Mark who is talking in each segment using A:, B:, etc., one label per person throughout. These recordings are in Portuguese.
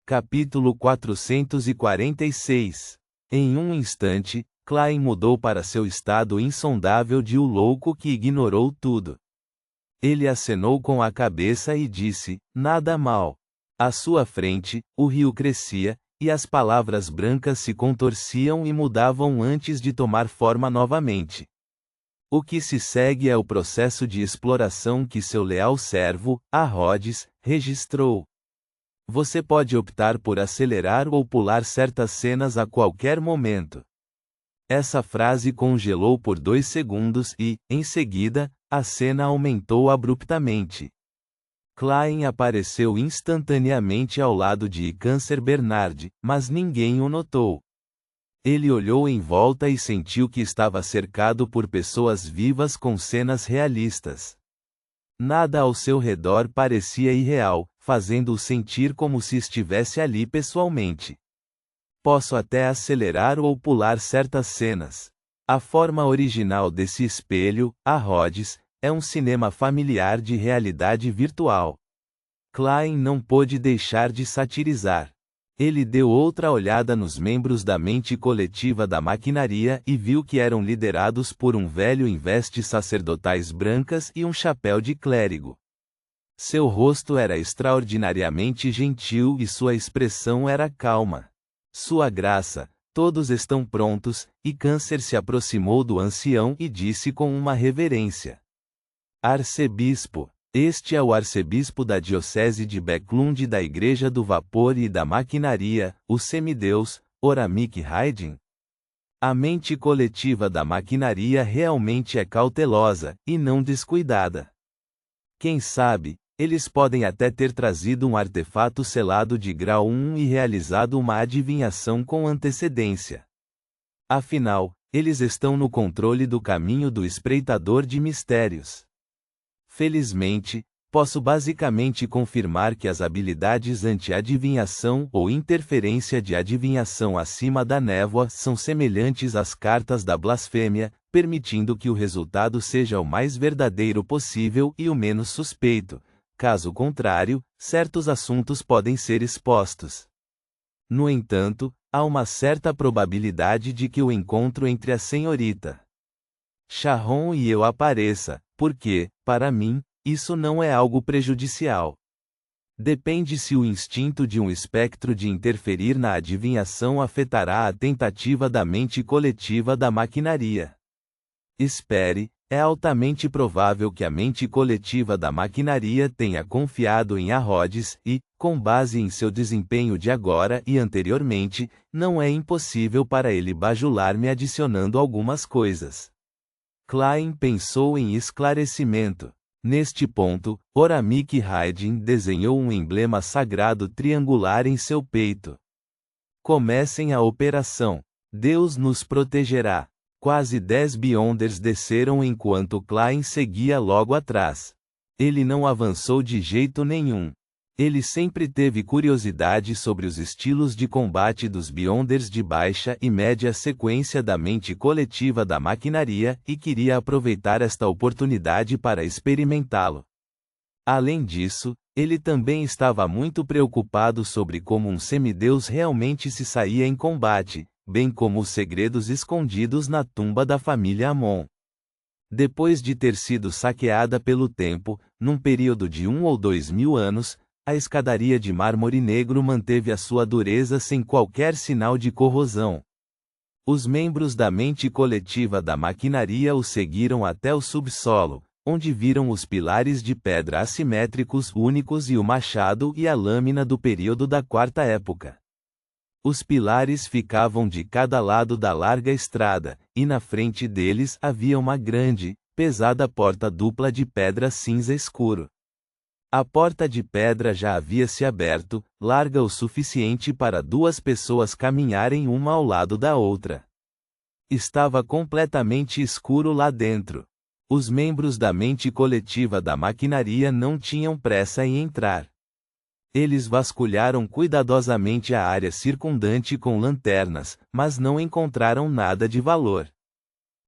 A: Capítulo 446. Em um instante, Klein mudou para seu estado insondável de o louco que ignorou tudo. Ele acenou com a cabeça e disse: nada mal. À sua frente, o rio crescia, e as palavras brancas se contorciam e mudavam antes de tomar forma novamente. O que se segue é o processo de exploração que seu leal servo, a Rhodes, registrou. Você pode optar por acelerar ou pular certas cenas a qualquer momento. Essa frase congelou por 2 segundos e, em seguida, a cena aumentou abruptamente. Klein apareceu instantaneamente ao lado de Câncer Bernard, mas ninguém o notou. Ele olhou em volta e sentiu que estava cercado por pessoas vivas com cenas realistas. Nada ao seu redor parecia irreal, fazendo-o sentir como se estivesse ali pessoalmente. Posso até acelerar ou pular certas cenas. A forma original desse espelho, a Rhodes, é um cinema familiar de realidade virtual. Klein não pôde deixar de satirizar. Ele deu outra olhada nos membros da mente coletiva da maquinaria e viu que eram liderados por um velho em vestes sacerdotais brancas e um chapéu de clérigo. Seu rosto era extraordinariamente gentil e sua expressão era calma. Sua graça, todos estão prontos, e Câncer se aproximou do ancião e disse com uma reverência: Arcebispo, este é o arcebispo da diocese de Bäcklund da Igreja do Vapor e da Maquinaria, o semideus, Oramik Haydn. A mente coletiva da maquinaria realmente é cautelosa, e não descuidada. Quem sabe, eles podem até ter trazido um artefato selado de grau 1 e realizado uma adivinhação com antecedência. Afinal, eles estão no controle do caminho do espreitador de mistérios. Felizmente, posso basicamente confirmar que as habilidades anti-adivinhação ou interferência de adivinhação acima da névoa são semelhantes às cartas da blasfêmia, permitindo que o resultado seja o mais verdadeiro possível e o menos suspeito. Caso contrário, certos assuntos podem ser expostos. No entanto, há uma certa probabilidade de que o encontro entre a senhorita Sharon e eu apareça, porque, para mim, isso não é algo prejudicial. Depende se o instinto de um espectro de interferir na adivinhação afetará a tentativa da mente coletiva da maquinaria. Espere, é altamente provável que a mente coletiva da maquinaria tenha confiado em a Rhodes e, com base em seu desempenho de agora e anteriormente, não é impossível para ele bajular-me adicionando algumas coisas. Klein pensou em esclarecimento. Neste ponto, Oramik Haydn desenhou um emblema sagrado triangular em seu peito. Comecem a operação. Deus nos protegerá. Quase 10 Beyonders desceram enquanto Klein seguia logo atrás. Ele não avançou de jeito nenhum. Ele sempre teve curiosidade sobre os estilos de combate dos Beyonders de baixa e média sequência da mente coletiva da maquinaria e queria aproveitar esta oportunidade para experimentá-lo. Além disso, ele também estava muito preocupado sobre como um semideus realmente se saía em combate, bem como os segredos escondidos na tumba da família Amon. Depois de ter sido saqueada pelo tempo, num período de 1 ou 2 mil anos, a escadaria de mármore negro manteve a sua dureza sem qualquer sinal de corrosão. Os membros da mente coletiva da maquinaria o seguiram até o subsolo, onde viram os pilares de pedra assimétricos únicos e o machado e a lâmina do período da Quarta Época. Os pilares ficavam de cada lado da larga estrada, e na frente deles havia uma grande, pesada porta dupla de pedra cinza escuro. A porta de pedra já havia se aberto, larga o suficiente para 2 pessoas caminharem uma ao lado da outra. Estava completamente escuro lá dentro. Os membros da mente coletiva da maquinaria não tinham pressa em entrar. Eles vasculharam cuidadosamente a área circundante com lanternas, mas não encontraram nada de valor.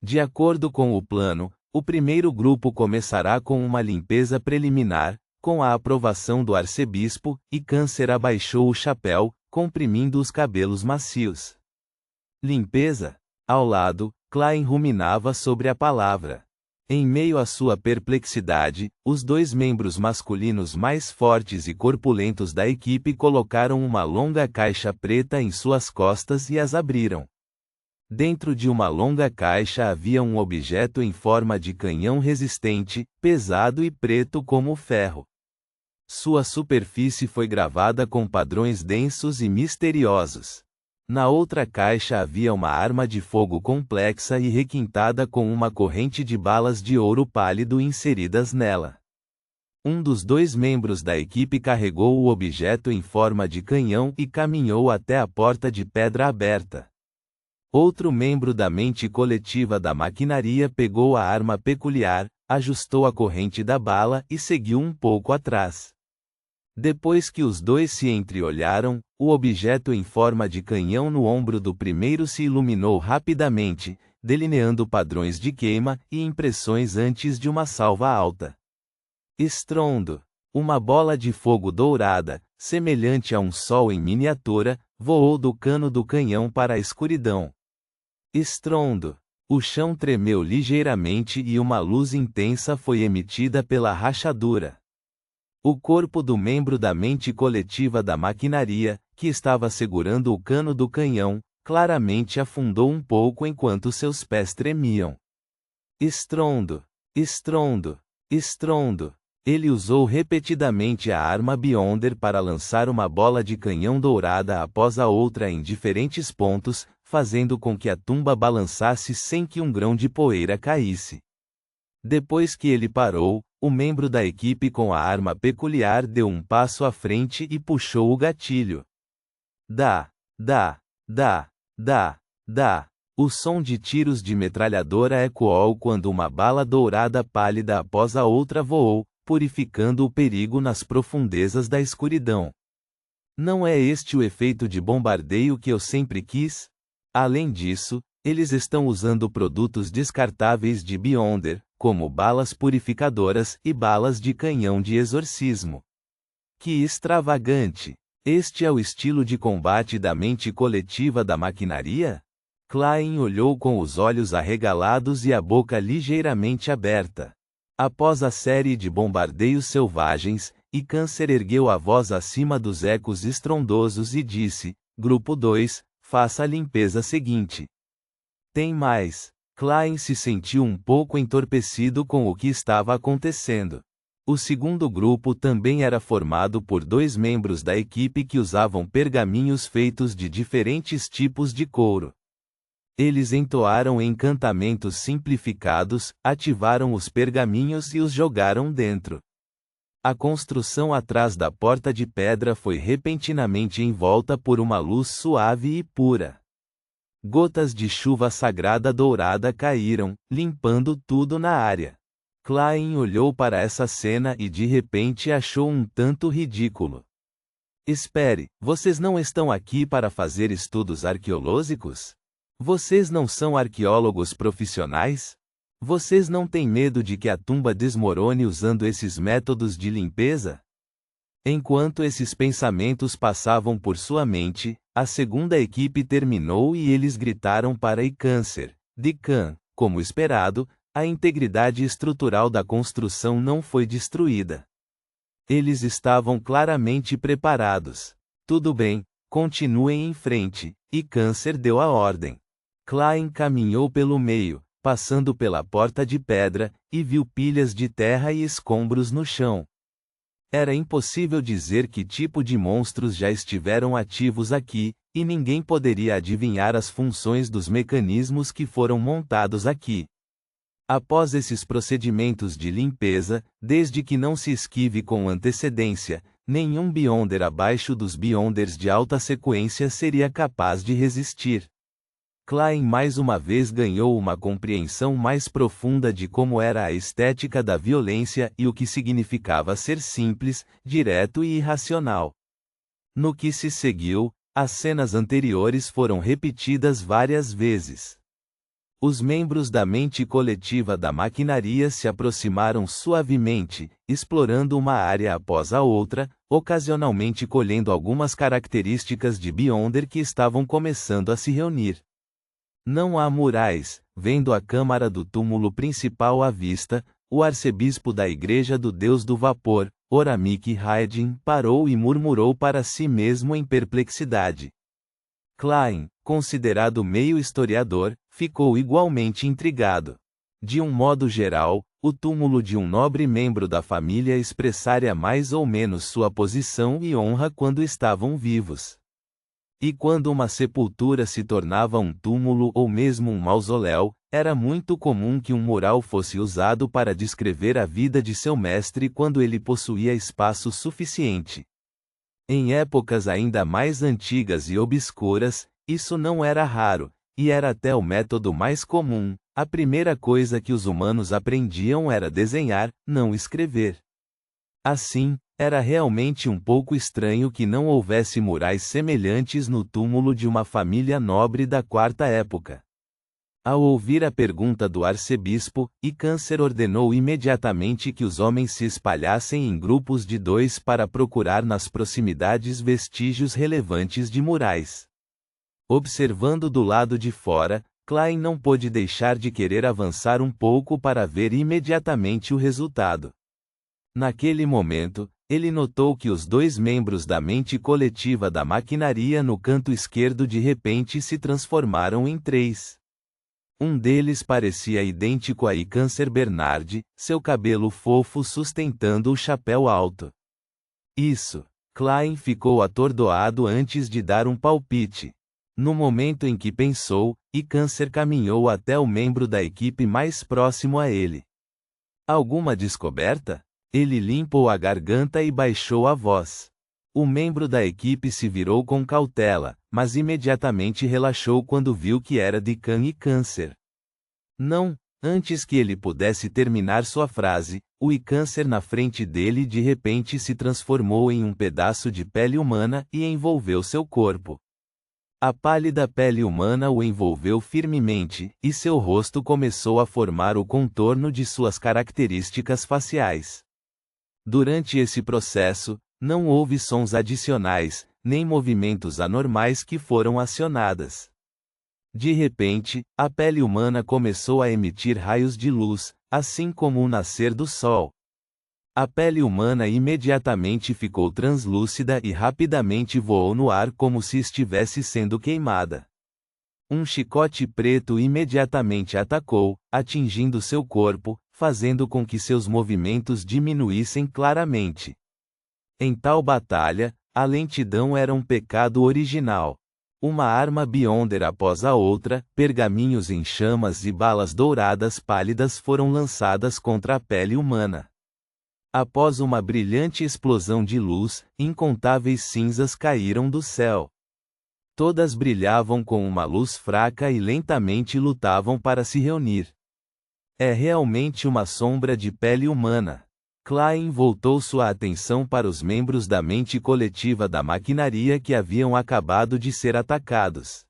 A: De acordo com o plano, o primeiro grupo começará com uma limpeza preliminar, Com a aprovação do arcebispo, e Câncer abaixou o chapéu, comprimindo os cabelos macios. Limpeza? Ao lado, Klein ruminava sobre a palavra. Em meio à sua perplexidade, os dois membros masculinos mais fortes e corpulentos da equipe colocaram uma longa caixa preta em suas costas e as abriram. Dentro de uma longa caixa havia um objeto em forma de canhão resistente, pesado e preto como ferro. Sua superfície foi gravada com padrões densos e misteriosos. Na outra caixa havia uma arma de fogo complexa e requintada com uma corrente de balas de ouro pálido inseridas nela. Um dos dois membros da equipe carregou o objeto em forma de canhão e caminhou até a porta de pedra aberta. Outro membro da mente coletiva da maquinaria pegou a arma peculiar, ajustou a corrente da bala e seguiu um pouco atrás. Depois que os dois se entreolharam, o objeto em forma de canhão no ombro do primeiro se iluminou rapidamente, delineando padrões de queima e impressões antes de uma salva alta. Estrondo! Uma bola de fogo dourada, semelhante a um sol em miniatura, voou do cano do canhão para a escuridão. Estrondo! O chão tremeu ligeiramente e uma luz intensa foi emitida pela rachadura. O corpo do membro da mente coletiva da maquinaria, que estava segurando o cano do canhão, claramente afundou um pouco enquanto seus pés tremiam. Estrondo! Estrondo! Estrondo! Ele usou repetidamente a arma Beyonder para lançar uma bola de canhão dourada após a outra em diferentes pontos, fazendo com que a tumba balançasse sem que um grão de poeira caísse. Depois que ele parou, o membro da equipe com a arma peculiar deu um passo à frente e puxou o gatilho. Dá! O som de tiros de metralhadora ecoou quando uma bala dourada pálida após a outra voou, purificando o perigo nas profundezas da escuridão. Não é este o efeito de bombardeio que eu sempre quis? Além disso, eles estão usando produtos descartáveis de Beyonder, como balas purificadoras e balas de canhão de exorcismo. Que extravagante! Este é o estilo de combate da mente coletiva da maquinaria? Klein olhou com os olhos arregalados e a boca ligeiramente aberta. Após a série de bombardeios selvagens, e Câncer ergueu a voz acima dos ecos estrondosos e disse: Grupo 2, faça a limpeza seguinte. Tem mais. Klein se sentiu um pouco entorpecido com o que estava acontecendo. O segundo grupo também era formado por dois membros da equipe que usavam pergaminhos feitos de diferentes tipos de couro. Eles entoaram encantamentos simplificados, ativaram os pergaminhos e os jogaram dentro. A construção atrás da porta de pedra foi repentinamente envolta por uma luz suave e pura. Gotas de chuva sagrada dourada caíram, limpando tudo na área. Klein olhou para essa cena e de repente achou um tanto ridículo. Espere, vocês não estão aqui para fazer estudos arqueológicos? Vocês não são arqueólogos profissionais? Vocês não têm medo de que a tumba desmorone usando esses métodos de limpeza? Enquanto esses pensamentos passavam por sua mente, a segunda equipe terminou e eles gritaram para Câncer. Decan, como esperado, a integridade estrutural da construção não foi destruída. Eles estavam claramente preparados. Tudo bem, continuem em frente, e Câncer deu a ordem. Klein caminhou pelo meio, passando pela porta de pedra, e viu pilhas de terra e escombros no chão. Era impossível dizer que tipo de monstros já estiveram ativos aqui, e ninguém poderia adivinhar as funções dos mecanismos que foram montados aqui. Após esses procedimentos de limpeza, desde que não se esquive com antecedência, nenhum Beyonder abaixo dos Beyonders de alta sequência seria capaz de resistir. Klein mais uma vez ganhou uma compreensão mais profunda de como era a estética da violência e o que significava ser simples, direto e irracional. No que se seguiu, as cenas anteriores foram repetidas várias vezes. Os membros da mente coletiva da maquinaria se aproximaram suavemente, explorando uma área após a outra, ocasionalmente colhendo algumas características de Beyonder que estavam começando a se reunir. Não há murais. Vendo a câmara do túmulo principal à vista, o arcebispo da Igreja do Deus do Vapor, Oramik Haedin, parou e murmurou para si mesmo em perplexidade. Klein, considerado meio historiador, ficou igualmente intrigado. De um modo geral, o túmulo de um nobre membro da família expressaria mais ou menos sua posição e honra quando estavam vivos. E quando uma sepultura se tornava um túmulo ou mesmo um mausoléu, era muito comum que um mural fosse usado para descrever a vida de seu mestre quando ele possuía espaço suficiente. Em épocas ainda mais antigas e obscuras, isso não era raro, e era até o método mais comum. A primeira coisa que os humanos aprendiam era desenhar, não escrever. Assim, era realmente um pouco estranho que não houvesse murais semelhantes no túmulo de uma família nobre da quarta época. Ao ouvir a pergunta do arcebispo, Icâncer ordenou imediatamente que os homens se espalhassem em grupos de 2 para procurar nas proximidades vestígios relevantes de murais. Observando do lado de fora, Klein não pôde deixar de querer avançar um pouco para ver imediatamente o resultado. Naquele momento, ele notou que os 2 membros da mente coletiva da maquinaria no canto esquerdo de repente se transformaram em 3. Um deles parecia idêntico a Icâncer Bernard, seu cabelo fofo sustentando o chapéu alto. Isso! Klein ficou atordoado antes de dar um palpite. No momento em que pensou, Icâncer caminhou até o membro da equipe mais próximo a ele. Alguma descoberta? Ele limpou a garganta e baixou a voz. O membro da equipe se virou com cautela, mas imediatamente relaxou quando viu que era Deacon Icâncer. Não, antes que ele pudesse terminar sua frase, o Icâncer na frente dele de repente se transformou em um pedaço de pele humana e envolveu seu corpo. A pálida pele humana o envolveu firmemente, e seu rosto começou a formar o contorno de suas características faciais. Durante esse processo, não houve sons adicionais, nem movimentos anormais que foram acionadas. De repente, a pele humana começou a emitir raios de luz, assim como o nascer do sol. A pele humana imediatamente ficou translúcida e rapidamente voou no ar como se estivesse sendo queimada. Um chicote preto imediatamente atacou, atingindo seu corpo, fazendo com que seus movimentos diminuíssem claramente. Em tal batalha, a lentidão era um pecado original. Uma arma Beyonder após a outra, pergaminhos em chamas e balas douradas pálidas foram lançadas contra a pele humana. Após uma brilhante explosão de luz, incontáveis cinzas caíram do céu. Todas brilhavam com uma luz fraca e lentamente lutavam para se reunir. É realmente uma sombra de pele humana. Klein voltou sua atenção para os membros da mente coletiva da maquinaria que haviam acabado de ser atacados.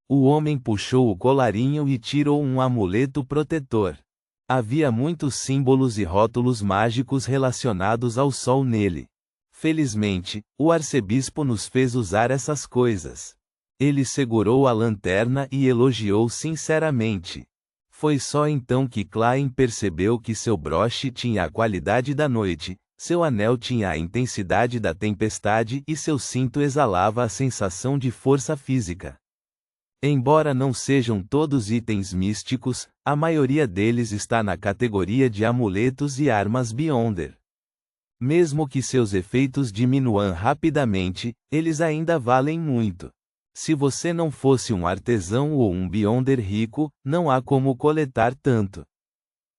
A: O homem puxou o colarinho e tirou um amuleto protetor. Havia muitos símbolos e rótulos mágicos relacionados ao sol nele. Felizmente, o arcebispo nos fez usar essas coisas. Ele segurou a lanterna e elogiou sinceramente. Foi só então que Klein percebeu que seu broche tinha a qualidade da noite, seu anel tinha a intensidade da tempestade e seu cinto exalava a sensação de força física. Embora não sejam todos itens místicos, a maioria deles está na categoria de amuletos e armas Beyonder. Mesmo que seus efeitos diminuam rapidamente, eles ainda valem muito. Se você não fosse um artesão ou um Beyonder rico, não há como coletar tanto.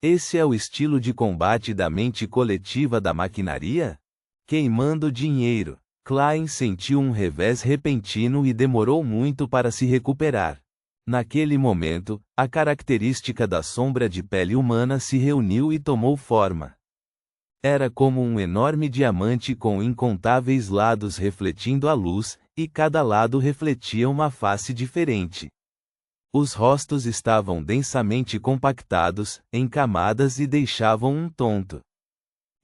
A: Esse é o estilo de combate da mente coletiva da maquinaria? Queimando dinheiro. Klein sentiu um revés repentino e demorou muito para se recuperar. Naquele momento, a característica da sombra de pele humana se reuniu e tomou forma. Era como um enorme diamante com incontáveis lados refletindo a luz, e cada lado refletia uma face diferente. Os rostos estavam densamente compactados, em camadas e deixavam um tonto.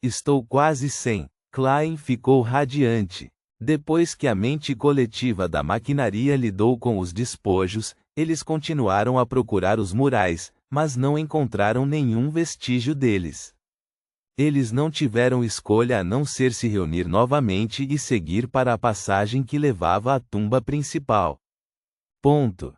A: Estou quase 100. Klein ficou radiante. Depois que a mente coletiva da maquinaria lidou com os despojos, eles continuaram a procurar os murais, mas não encontraram nenhum vestígio deles. Eles não tiveram escolha a não ser se reunir novamente e seguir para a passagem que levava à tumba principal. Ponto.